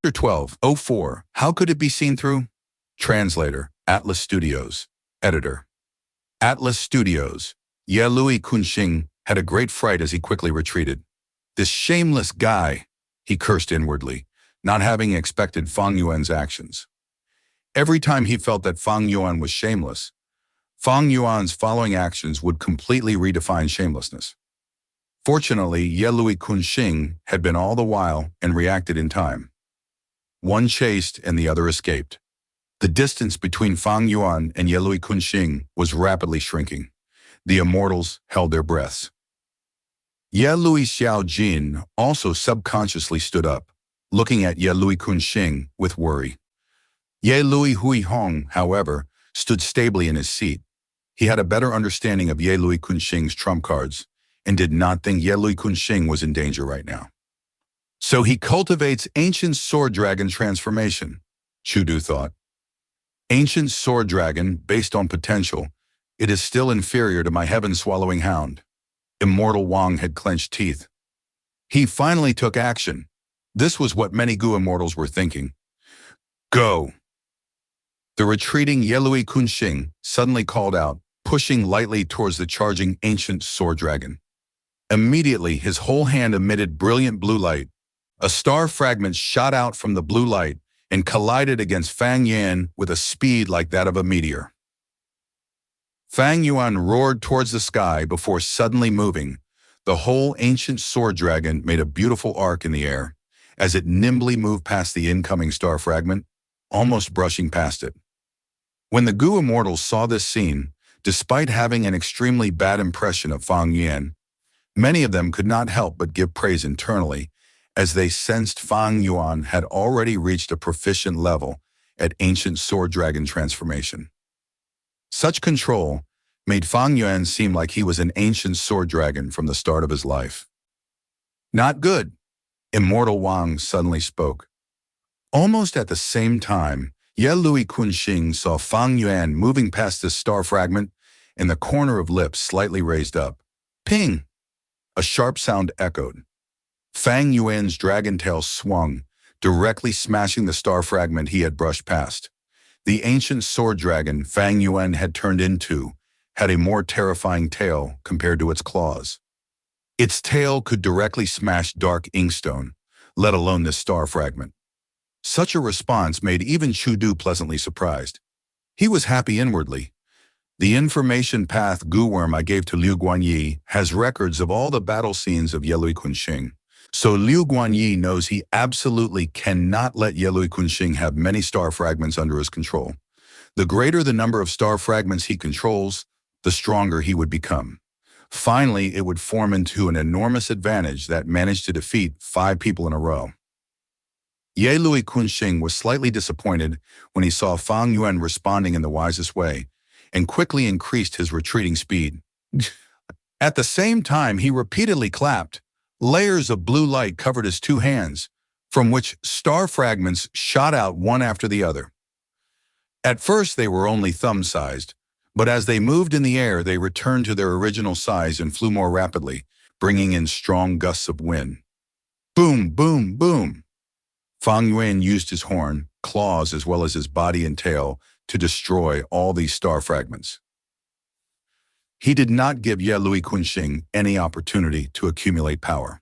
Chapter 12:04. How could it be seen through? Translator, Atlas Studios. Editor. Atlas Studios. Ye Lui Kunxing had a great fright as he quickly retreated. This shameless guy, he cursed inwardly, not having expected Fang Yuan's actions. Every time he felt that Fang Yuan was shameless, Fang Yuan's following actions would completely redefine shamelessness. Fortunately, Ye Lui Kunxing had been all the while and reacted in time. One chased and the other escaped. The distance between Fang Yuan and Ye Lui Kunxing was rapidly shrinking. The immortals held their breaths. Ye Lui Xiaojin also subconsciously stood up, looking at Ye Lui Kunxing with worry. Ye Lui Huihong, however, stood stably in his seat. He had a better understanding of Ye Lui Kunxing's trump cards and did not think Ye Lui Kunxing was in danger right now. So he cultivates ancient sword dragon transformation, Chudu thought. Ancient sword dragon, based on potential, it is still inferior to my heaven-swallowing hound. Immortal Wang had clenched teeth. He finally took action. This was what many Gu immortals were thinking. Go! The retreating Ye Lui Kunxing suddenly called out, pushing lightly towards the charging ancient sword dragon. Immediately, his whole hand emitted brilliant blue light. A star fragment shot out from the blue light and collided against Fang Yuan with a speed like that of a meteor. Fang Yuan roared towards the sky before suddenly moving. The whole ancient sword dragon made a beautiful arc in the air as it nimbly moved past the incoming star fragment, almost brushing past it. When the Gu immortals saw this scene, despite having an extremely bad impression of Fang Yuan, many of them could not help but give praise internally, as they sensed Fang Yuan had already reached a proficient level at ancient sword dragon transformation. Such control made Fang Yuan seem like he was an ancient sword dragon from the start of his life. Not good, Immortal Wang suddenly spoke. Almost at the same time, Ye Lui Kunxing saw Fang Yuan moving past this star fragment and the corner of lips slightly raised up. Ping! A sharp sound echoed. Fang Yuan's dragon tail swung, directly smashing the star fragment he had brushed past. The ancient sword dragon Fang Yuan had turned into had a more terrifying tail compared to its claws. Its tail could directly smash dark inkstone, let alone this star fragment. Such a response made even Chudu pleasantly surprised. He was happy inwardly. The information path Gu Worm I gave to Liu Guanyi has records of all the battle scenes of Ye Lui Kunxing. So Liu Guanyi knows he absolutely cannot let Ye Lui Kunxing have many star fragments under his control. The greater the number of star fragments he controls, the stronger he would become. Finally, it would form into an enormous advantage that managed to defeat 5 people in a row. Ye Lui Kunxing was slightly disappointed when he saw Fang Yuan responding in the wisest way, and quickly increased his retreating speed. At the same time, he repeatedly clapped. Layers of blue light covered his 2 hands, from which star fragments shot out one after the other. At first, they were only thumb-sized, but as they moved in the air, they returned to their original size and flew more rapidly, bringing in strong gusts of wind. Boom, boom, boom! Fang Yuan used his horn, claws, as well as his body and tail to destroy all these star fragments. He did not give Ye Lui Kunxing any opportunity to accumulate power.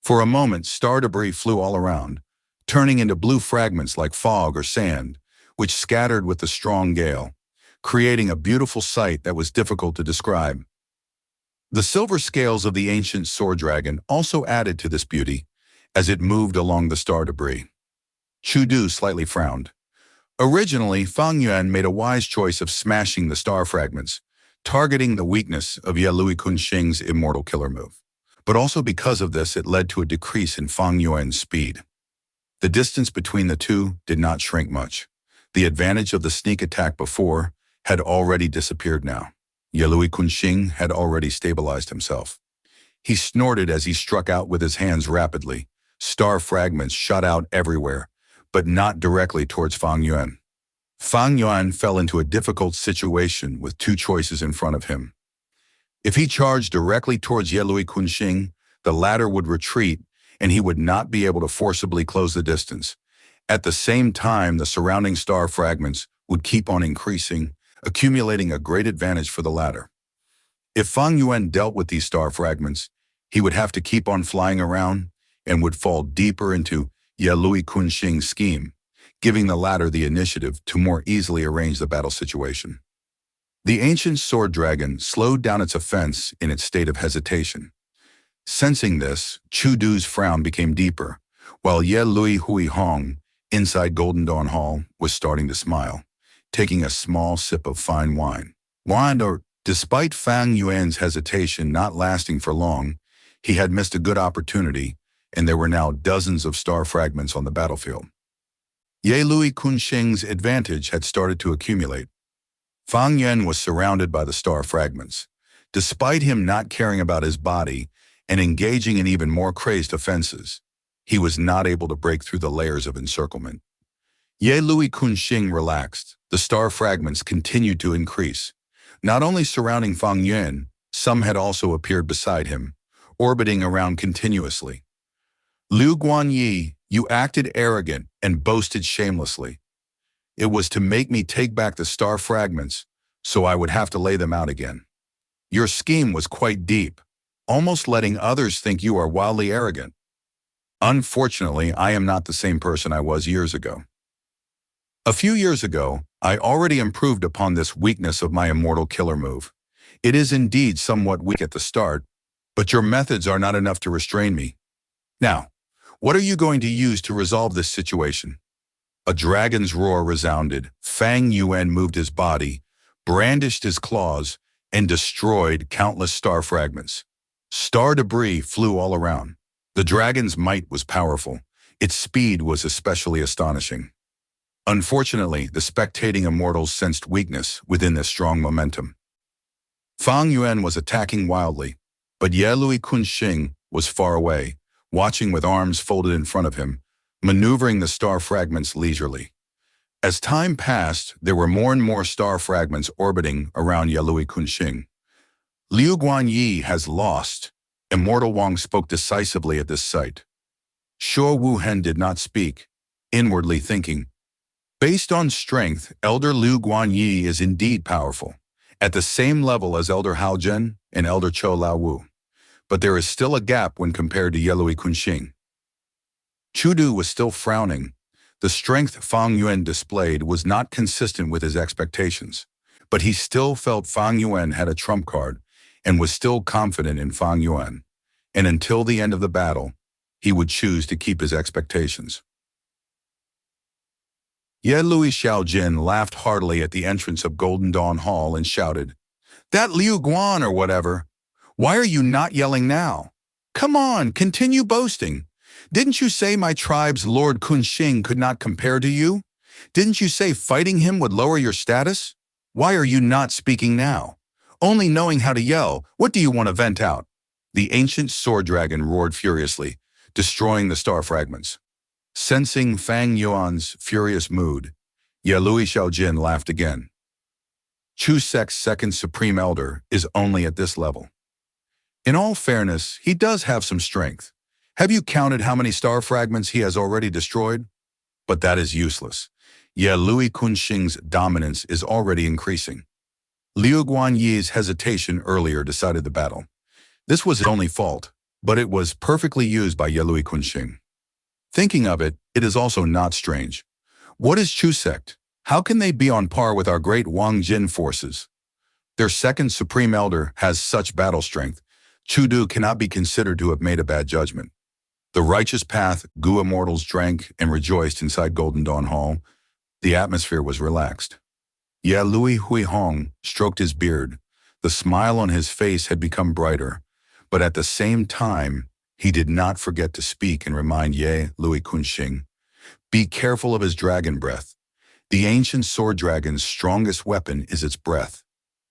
For a moment, star debris flew all around, turning into blue fragments like fog or sand, which scattered with the strong gale, creating a beautiful sight that was difficult to describe. The silver scales of the ancient sword dragon also added to this beauty as it moved along the star debris. Chudu slightly frowned. Originally, Fang Yuan made a wise choice of smashing the star fragments, targeting the weakness of Ye Lui Kunxing's immortal killer move. But also because of this, it led to a decrease in Fang Yuan's speed. The distance between the two did not shrink much. The advantage of the sneak attack before had already disappeared now. Ye Lui Kunxing had already stabilized himself. He snorted as he struck out with his hands rapidly. Star fragments shot out everywhere, but not directly towards Fang Yuan. Fang Yuan fell into a difficult situation with 2 choices in front of him. If he charged directly towards Ye Lui Kunxing, the latter would retreat and he would not be able to forcibly close the distance. At the same time, the surrounding star fragments would keep on increasing, accumulating a great advantage for the latter. If Fang Yuan dealt with these star fragments, he would have to keep on flying around and would fall deeper into Ye Lui Kunxing's scheme, giving the latter the initiative to more easily arrange the battle situation. The ancient sword dragon slowed down its offense in its state of hesitation. Sensing this, Chu Du's frown became deeper, while Ye Lui Hui Hong, inside Golden Dawn Hall, was starting to smile, taking a small sip of fine wine. Despite Fang Yuan's hesitation not lasting for long, he had missed a good opportunity, and there were now dozens of star fragments on the battlefield. Ye Lui Kunxing's advantage had started to accumulate. Fang Yuan was surrounded by the star fragments. Despite him not caring about his body and engaging in even more crazed offenses, he was not able to break through the layers of encirclement. Ye Lui Kunxing relaxed. The star fragments continued to increase. Not only surrounding Fang Yuan, some had also appeared beside him, orbiting around continuously. Liu Guanyi, you acted arrogant and boasted shamelessly. It was to make me take back the star fragments, so I would have to lay them out again. Your scheme was quite deep, almost letting others think you are wildly arrogant. Unfortunately, I am not the same person I was years ago. A few years ago, I already improved upon this weakness of my immortal killer move. It is indeed somewhat weak at the start, but your methods are not enough to restrain me. Now, what are you going to use to resolve this situation? A dragon's roar resounded. Fang Yuan moved his body, brandished his claws, and destroyed countless star fragments. Star debris flew all around. The dragon's might was powerful. Its speed was especially astonishing. Unfortunately, the spectating immortals sensed weakness within this strong momentum. Fang Yuan was attacking wildly, but Ye Lui Kunxing was far away, watching with arms folded in front of him, maneuvering the star fragments leisurely. As time passed, there were more and more star fragments orbiting around Ye Lui Kunxing. Liu Guanyi has lost. Immortal Wang spoke decisively at this sight. Shuo Wuhen did not speak, inwardly thinking, based on strength, Elder Liu Guanyi is indeed powerful, at the same level as Elder Hao Zhen and Elder Chou Laowu. But there is still a gap when compared to Ye Lui Kunxing. Chu Du was still frowning. The strength Fang Yuan displayed was not consistent with his expectations, but he still felt Fang Yuan had a trump card and was still confident in Fang Yuan, and until the end of the battle, he would choose to keep his expectations. Ye Lui Xiaojin laughed heartily at the entrance of Golden Dawn Hall and shouted, "That Liu Guan or whatever! Why are you not yelling now? Come on, continue boasting. Didn't you say my tribe's Lord Kunxing could not compare to you? Didn't you say fighting him would lower your status? Why are you not speaking now? Only knowing how to yell, what do you want to vent out?" The ancient sword dragon roared furiously, destroying the star fragments. Sensing Fang Yuan's furious mood, Ye Lui Xiaojin laughed again. Chu Sek's second supreme elder is only at this level. In all fairness, he does have some strength. Have you counted how many star fragments he has already destroyed? But that is useless. Ye Lui Kunxing's dominance is already increasing. Liu Guanyi's hesitation earlier decided the battle. This was his only fault, but it was perfectly used by Ye Lui Kunxing. Thinking of it, it is also not strange. What is Chu Sect? How can they be on par with our great Wang Jin forces? Their second supreme elder has such battle strength. Chu Du cannot be considered to have made a bad judgment. The righteous path Gu immortals drank and rejoiced inside Golden Dawn Hall. The atmosphere was relaxed. Ye Lui Hui Hong stroked his beard. The smile on his face had become brighter, but at the same time, he did not forget to speak and remind Ye Lui Kunxing, be careful of his dragon breath. The ancient sword dragon's strongest weapon is its breath.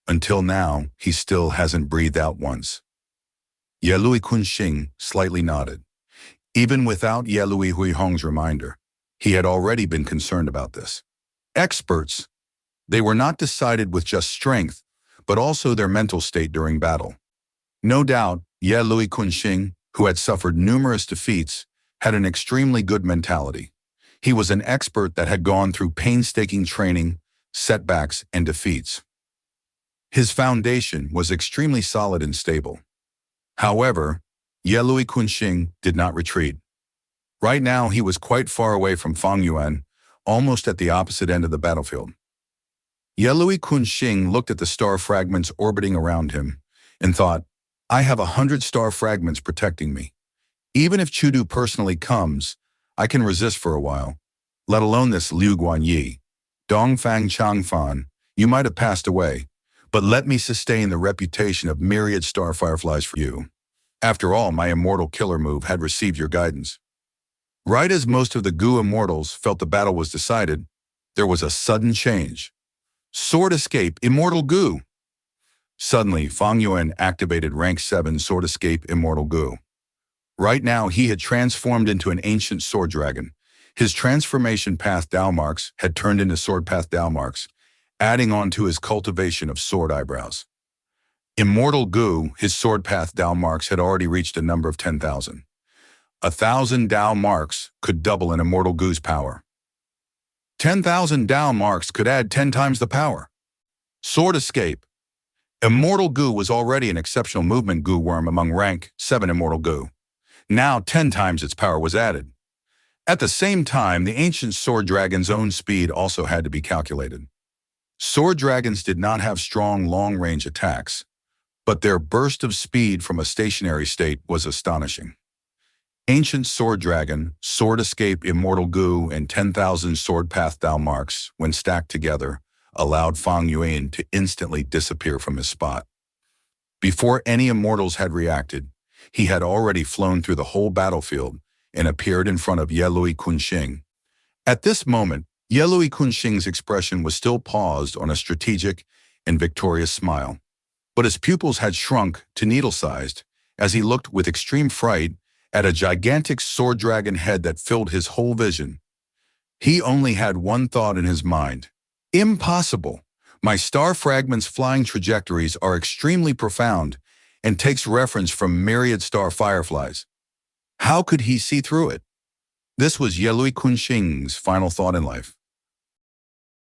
Until now, he still hasn't breathed out once. Ye Lui Kunxing slightly nodded. Even without Ye Lui Hui Hong's reminder, he had already been concerned about this. Experts, they were not decided with just strength, but also their mental state during battle. No doubt, Ye Lui Kunxing, who had suffered numerous defeats, had an extremely good mentality. He was an expert that had gone through painstaking training, setbacks, and defeats. His foundation was extremely solid and stable. However, Yelui Kunxing did not retreat. Right now, he was quite far away from Fang Yuan, almost at the opposite end of the battlefield. Yelui Kunxing looked at the star fragments orbiting around him and thought, I have 100 star fragments protecting me. Even if Chudu personally comes, I can resist for a while, let alone this Liu Guanyi. Dongfang Changfan, you might have passed away, but let me sustain the reputation of myriad star fireflies for you. After all, my immortal killer move had received your guidance. Right as most of the Gu immortals felt the battle was decided, there was a sudden change. Sword Escape Immortal Gu. Suddenly, Fang Yuan activated rank 7 Sword Escape Immortal Gu. Right now, he had transformed into an ancient sword dragon. His transformation path Dao marks had turned into sword path Dao marks, adding on to his cultivation of sword eyebrows. Immortal Gu, his sword path Dao marks had already reached a number of 10,000. 1,000 Dao marks could double an Immortal Gu's power. 10,000 Dao marks could add 10 times the power. Sword Escape. Immortal Gu was already an exceptional movement Gu worm among rank 7 Immortal Gu. Now 10 times its power was added. At the same time, the ancient sword dragon's own speed also had to be calculated. Sword dragons did not have strong long-range attacks, but their burst of speed from a stationary state was astonishing. Ancient Sword Dragon, Sword Escape Immortal Gu, and 10,000 Sword Path Dao marks, when stacked together, allowed Fang Yuan to instantly disappear from his spot. Before any immortals had reacted, he had already flown through the whole battlefield and appeared in front of Yelui Kunxing. At this moment, Yelui Kunxing's expression was still paused on a strategic and victorious smile, but his pupils had shrunk to needle-sized as he looked with extreme fright at a gigantic sword dragon head that filled his whole vision. He only had one thought in his mind. Impossible! My star fragments' flying trajectories are extremely profound and takes reference from myriad star fireflies. How could he see through it? This was Yelui Kunxing's final thought in life.